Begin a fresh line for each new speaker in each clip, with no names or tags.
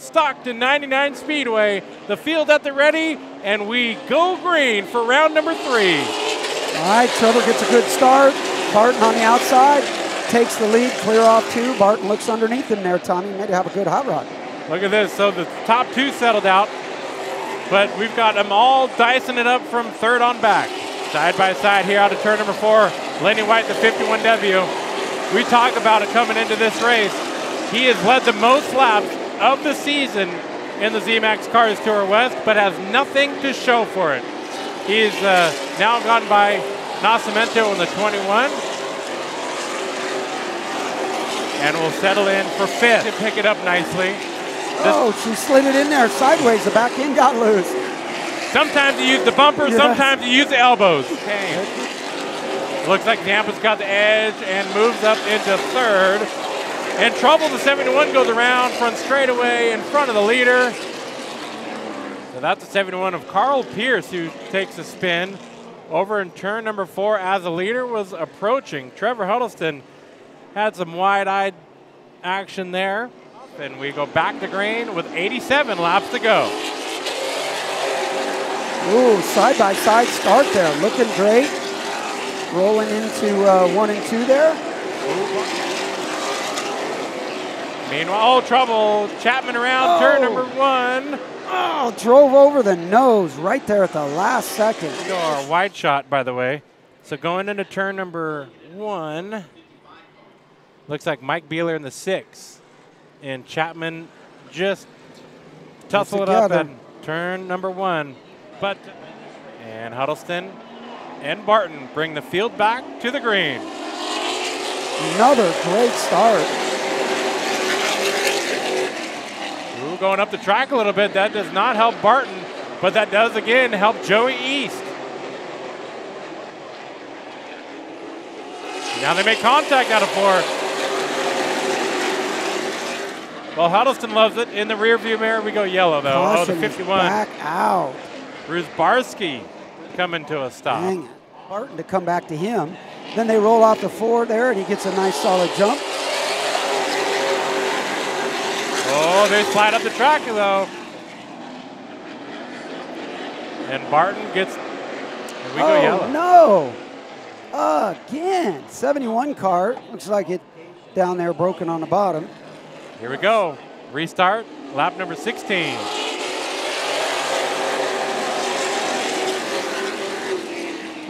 Stockton 99 Speedway. The field at the ready, and we go green for round number 3.
All right, Trevor gets a good start. Barton on the outside, takes the lead, clear off 2. Barton looks underneath him there, Tommy. Maybe have a good hot rod.
Look at this. So the top 2 settled out, but we've got them all dicing it up from 3rd on back. Side by side here out of turn number 4. Lenny White, the 51W. We talked about it coming into this race. He has led the most laps of the season in the ZMAX Cars Tour West, but has nothing to show for it. He's now gone by Nascimento in the 21. And will settle in for 5th to pick it up nicely.
She slid it in there sideways. The back end got loose.
Sometimes you use the bumper, sometimes you use the elbows. Okay. Looks like Zampa's got the edge and moves up into 3rd. In trouble, the 71 goes around front straightaway in front of the leader. So that's the 71 of Carl Pierce, who takes a spin over in turn number 4 as the leader was approaching. Trevor Huddleston had some wide-eyed action there. And we go back to green with 87 laps to go.
Ooh, side-by-side start there. Looking great. Rolling into 1 and 2 there.
Meanwhile, trouble. Chapman around turn number 1.
Oh, drove over the nose right there at the last second.
Our wide shot, by the way. So going into turn number 1, looks like Mike Beeler in the 6. And Chapman just tussle it up at turn number 1. And Huddleston and Barton bring the field back to the green.
Another great start.
Ooh, going up the track a little bit. That does not help Barton, but that does again help Joey East. Now they make contact out of 4. Well, Huddleston loves it. In the rearview mirror, we go yellow, though.
Caution,
the 51.
Back out.
Bruce Barsky coming to a stop.
Dang it. Barton to come back to him. Then they roll off the 4 there, and he gets a nice solid jump.
Oh, they slide up the track, though. And Barton gets, and we go yellow.
No. Again. 71 car. Looks like it down there broken on the bottom.
Here we go. Restart, lap number 16.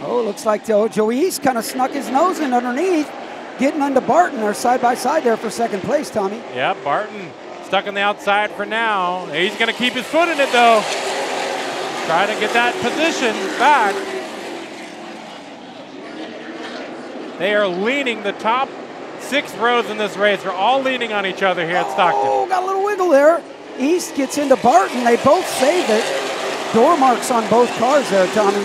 Oh, looks like Joey East kind of snuck his nose in underneath, getting under Barton. They're side by side there for 2nd place, Tommy.
Yeah, Barton stuck on the outside for now. He's going to keep his foot in it, though. Try to get that position back. They are leaning the top 6 rows in this race. They're all leaning on each other here at Stockton.
Oh, got a little wiggle there. East gets into Barton. They both saved it. Door marks on both cars there, Tommy.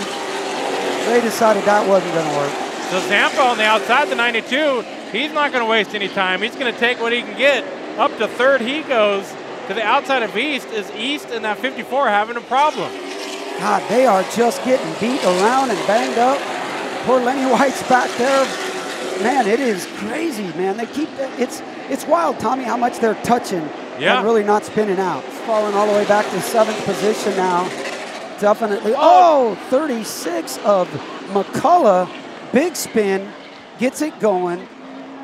They decided that wasn't going to work.
So Zampa on the outside, the 92, he's not going to waste any time. He's going to take what he can get. Up to 3rd he goes. To the outside of East is East and that 54 having a problem.
God, they are just getting beat around and banged up. Poor Lenny White's back there. Man, it is crazy, man. They keep it's wild, Tommy, how much they're touching and really not spinning out. It's falling all the way back to 7th position now. Definitely. Oh, 36 of McCullough. Big spin. Gets it going.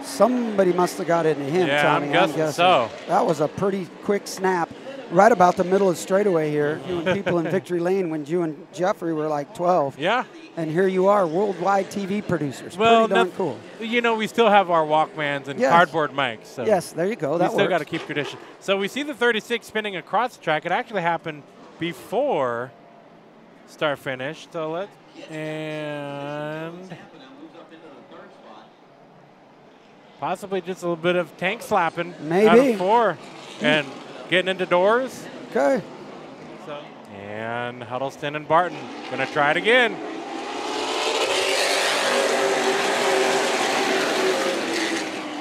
Somebody must have got into him, Tommy.
I'm guessing so.
That was a pretty quick snap. Right about the middle of straightaway here. You and people in Victory Lane when you and Jeffrey were like 12.
Yeah.
And here you are, worldwide TV producers. Well, pretty darn cool.
You know, we still have our Walkmans and cardboard mics. So
yes, there you go.
We still got to keep tradition. So we see the 36 spinning across the track. It actually happened before start finish. So let's possibly just a little bit of tank slapping.
Maybe.
Out of 4 and getting into doors.
Okay.
So, and Huddleston and Barton going to try it again.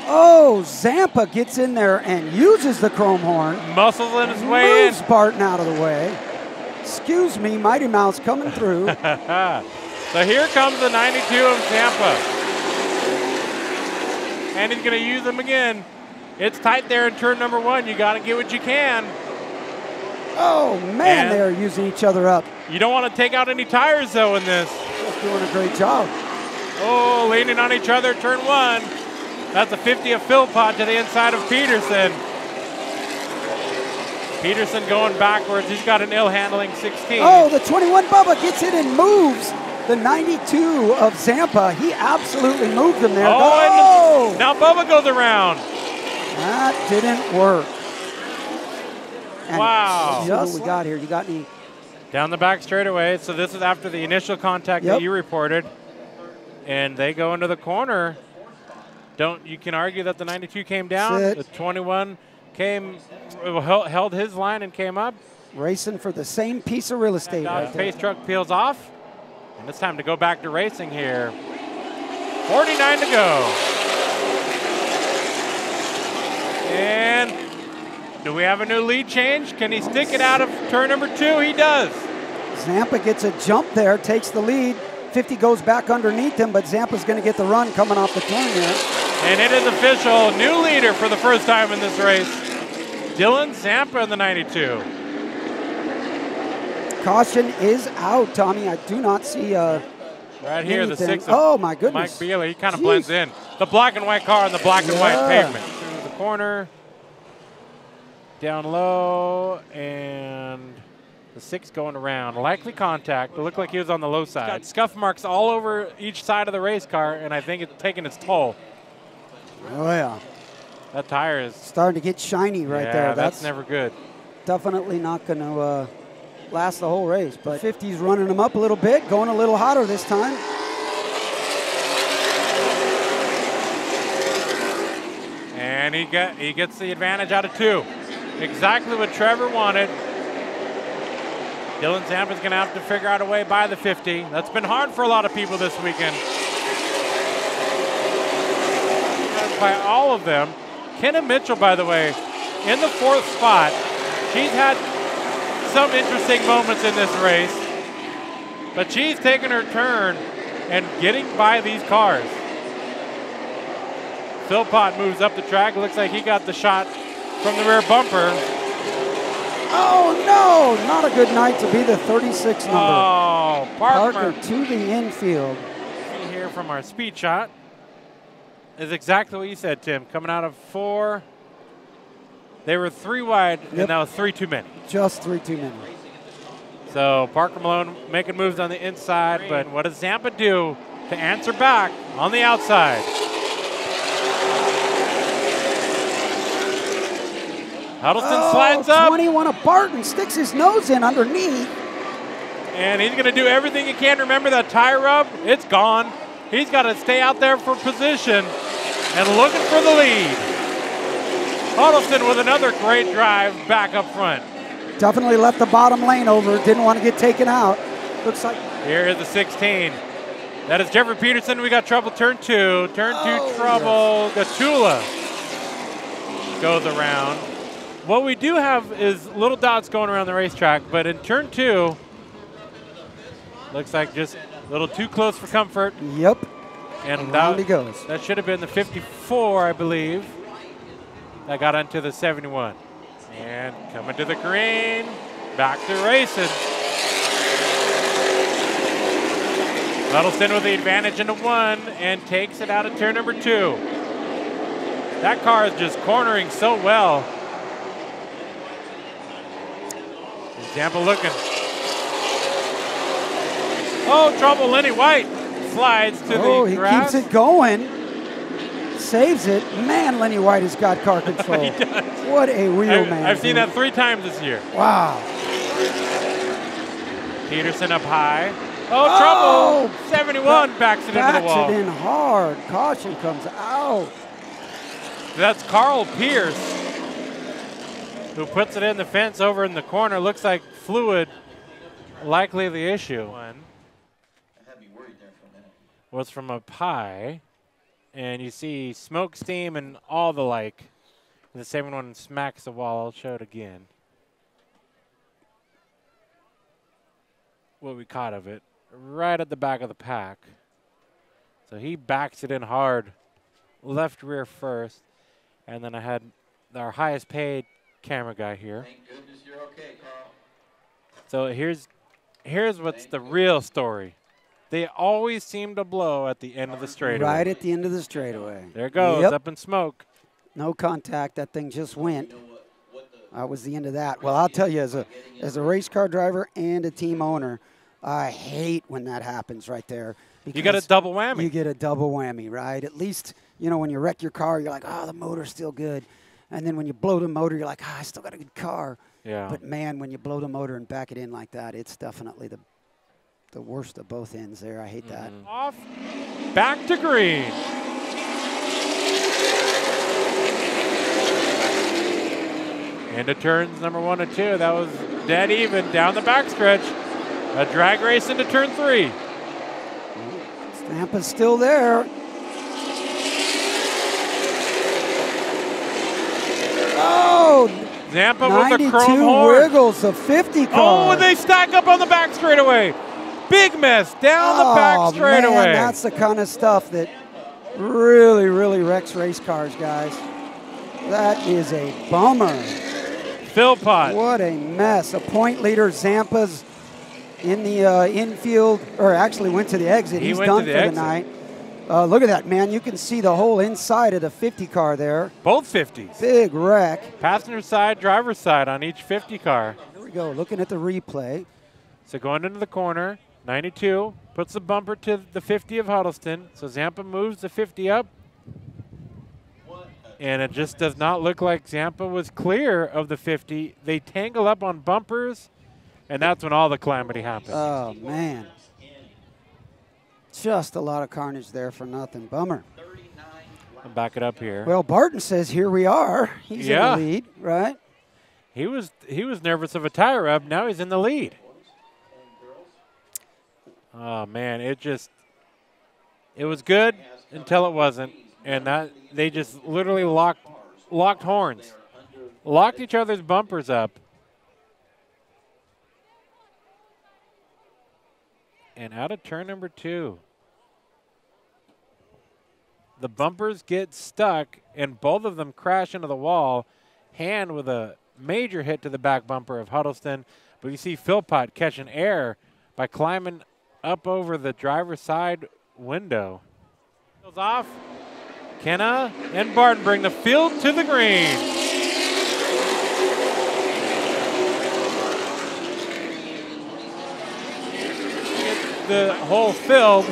Oh, Zampa gets in there and uses the chrome horn.
Muscles in his way in.
Moves Barton out of the way. Excuse me, Mighty Mouse coming through.
So here comes the 92 of Zampa. And he's going to use them again. It's tight there in turn number 1. You got to get what you can.
Oh, man, they're using each other up.
You don't want to take out any tires, though, in this.
Just doing a great job.
Oh, leaning on each other, turn one. That's a 50 of Philpott to the inside of Peterson. Peterson going backwards. He's got an ill-handling 16.
Oh, the 21 Bubba gets it and moves. The 92 of Zampa, he absolutely moved him there.
Oh, and now Bubba goes around.
That didn't work. And
wow.
Just what we got here. You got any?
Down the back straightaway. So this is after the initial contact that you reported. And they go into the corner. You can argue that the 92 came down. The 21 came, held his line and came up.
Racing for the same piece of real estate.
Right there. Pace truck peels off. And it's time to go back to racing here. 49 to go. And do we have a new lead change? Can he stick it out of turn number 2? He does.
Zampa gets a jump there, takes the lead. 50 goes back underneath him, but Zampa's going to get the run coming off the turn here.
And it is official. New leader for the first time in this race. Dylan Zampa in the 92.
Caution is out, Tommy. I do not see
right here,
anything.
The 6 of
oh, my goodness.
Mike Bealer. He kind of blends in. The black and white car on the black and white pavement. Through the corner. Down low, and the 6 going around. Likely contact. It looked like he was on the low side. Got scuff marks all over each side of the race car, and I think it's taking its toll.
Oh, yeah.
That tire is
starting to get shiny right there.
That's never good.
Definitely not going to last the whole race, but 50's running him up a little bit, going a little hotter this time.
And he gets the advantage out of 2. Exactly what Trevor wanted. Dylan Zampa's going to have to figure out a way by the 50. That's been hard for a lot of people this weekend. By all of them. Kenna Mitchell, by the way, in the 4th spot. She's had some interesting moments in this race, but she's taken her turn and getting by these cars. Philpott moves up the track. Looks like he got the shot from the rear bumper.
Oh, no. Not a good night to be the 36 number.
Oh,
Parker to the infield.
See here from our speed shot is exactly what you said, Tim. Coming out of 4. They were 3 wide, and that was 3 too many.
Just 3 too many.
So Parker Malone making moves on the inside, but what does Zampa do to answer back on the outside? Huddleston slides up.
21 of Barton sticks his nose in underneath.
And he's going to do everything he can. Remember that tire rub? It's gone. He's got to stay out there for position and looking for the lead. Huddleston with another great drive back up front.
Definitely left the bottom lane over. Didn't want to get taken out. Looks like.
Here is the 16. That is Jeffrey Peterson. We got trouble turn 2. Turn 2 trouble. Gatula goes around. What we do have is little dots going around the racetrack, but in turn 2, looks like just a little too close for comfort.
Yep.
And
around he goes.
That should have been the 54, I believe. That got onto the 71. And coming to the green, back to racing. Huddleston with the advantage into 1 and takes it out of turn number 2. That car is just cornering so well. Zampa looking. Oh, trouble. Lenny White slides to the grass.
He keeps it going. Saves it. Man, Lenny White has got car control.
He does.
What a real man.
I've seen that 3 times this year.
Wow.
Peterson up high. Oh, trouble. 71 backs it into the wall.
Backs it in hard. Caution comes out.
That's Carl Pierce, who puts it in the fence over in the corner. Looks like fluid, likely the issue. One was from up high, and you see smoke, steam, and all the like. The 71 smacks the wall. I'll show it again. What we caught of it, right at the back of the pack. So he backs it in hard, left rear first, and then I had our highest paid camera guy here.
Thank goodness you're okay, Carl.
So here's what's the real story. They always seem to blow at the end of the straightaway.
Right at the end of the straightaway.
There it goes,
Yep.
up in smoke.
No contact. That thing just went. That was the end of that. Well, I'll tell you, as a race car driver and a team owner, I hate when that happens right there.
You got a double whammy.
You get a double whammy, right? At least, you know, when you wreck your car, you're like, oh, the motor's still good. And then when you blow the motor, you're like, I still got a good car.
Yeah.
But, man, when you blow the motor and back it in like that, it's definitely the worst of both ends there. I hate that.
Off, back to green. Into turns number 1 and 2. That was dead even down the backstretch. A drag race into turn 3.
Stampa's still there. Oh,
Zampa with the chrome
92
horn.
wiggles, a 50 car.
Oh, and they stack up on the back straightaway. Big mess down the back straightaway.
Man, that's the kind of stuff that really, really wrecks race cars, guys. That is a bummer.
Philpott.
What a mess. A point leader, Zampa's in the infield, or actually went to the exit. He's done for the night. Look at that, man. You can see the whole inside of the 50 car there.
Both 50s.
Big wreck.
Passenger side, driver's side on each 50 car.
Here we go, looking at the replay.
So going into the corner, 92 puts the bumper to the 50 of Huddleston. So Zampa moves the 50 up. And it just does not look like Zampa was clear of the 50. They tangle up on bumpers, and that's when all the calamity happens.
Oh, man. Just a lot of carnage there for nothing. Bummer.
I'll back it up here.
Well, Barton says here we are. He's in the lead, right?
He was nervous of a tire rub. Now he's in the lead. Oh, man, it was good until it wasn't. And that they just literally locked horns. Locked each other's bumpers up. And out of turn number 2. The bumpers get stuck, and both of them crash into the wall. Hand with a major hit to the back bumper of Huddleston. But you see Philpott catching air by climbing up over the driver's side window. Goes off. Kenna and Barton bring the field to the green. The whole field.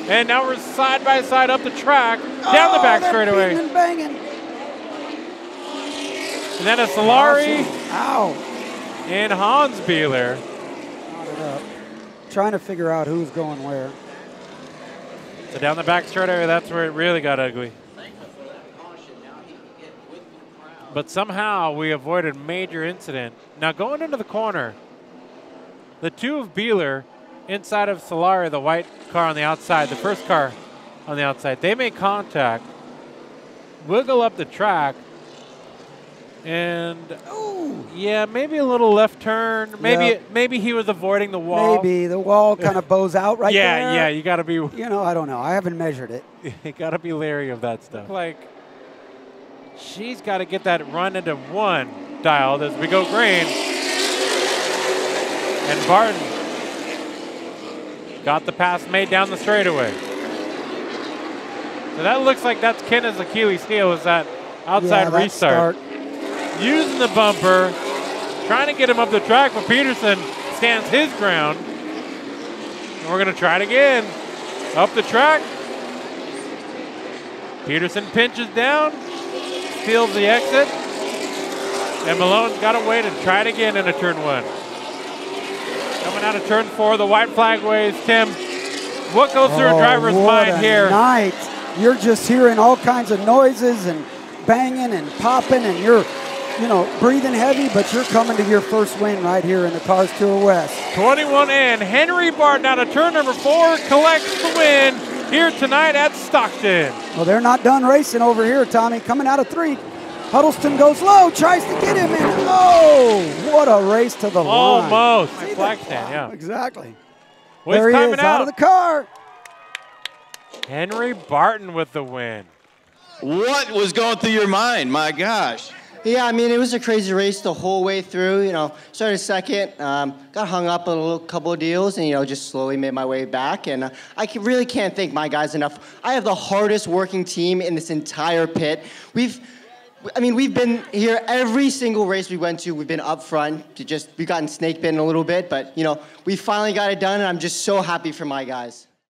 And now we're side by side up the track, down the back straightaway.
And banging.
And then a Solari
Ow.
and Hans Bieler.
Trying to figure out who's going where.
So down the back straightaway, that's where it really got ugly. But somehow we avoided major incident. Now going into the corner, the 2 of Bieler inside of Solari, the white car on the outside, the first car on the outside, they make contact, wiggle up the track, and yeah, maybe a little left turn. Maybe he was avoiding the wall.
Maybe the wall kind of bows out right there.
Yeah, you got to be.
You know, I don't know. I haven't measured it.
You got to be leery of that stuff. Like, she's got to get that run into 1 dialed as we go green. And Barton got the pass made down the straightaway. So that looks like that's Kenna's Achilles heel, is that outside restart. Using the bumper, trying to get him up the track, but Peterson stands his ground. And we're going to try it again. Up the track. Peterson pinches down, steals the exit, and Malone's got to wait and try it again into turn 1. Coming out of turn 4, the white flag waves. Tim, what goes through a driver's mind here?
Night. You're just hearing all kinds of noises and banging and popping, and you're, you know, breathing heavy, but you're coming to your first win right here in the Cars Tour West.
21 in. Henry Barton out of turn number 4 collects the win here tonight at Stockton.
Well, they're not done racing over here, Tommy. Coming out of 3. Huddleston goes low, tries to get him in. Oh, what a race to the line.
Almost. Flag stand, yeah.
Exactly.
Well,
there he is, out of the car.
Henry Barton with the win.
What was going through your mind? My gosh. Yeah, I mean, it was a crazy race the whole way through. You know, started second, got hung up on a couple of deals, and, you know, just slowly made my way back. And really can't thank my guys enough. I have the hardest working team in this entire pit. We've been here every single race we went to. We've been up front. We've gotten snake bitten a little bit, but, you know, we finally got it done, and I'm just so happy for my guys.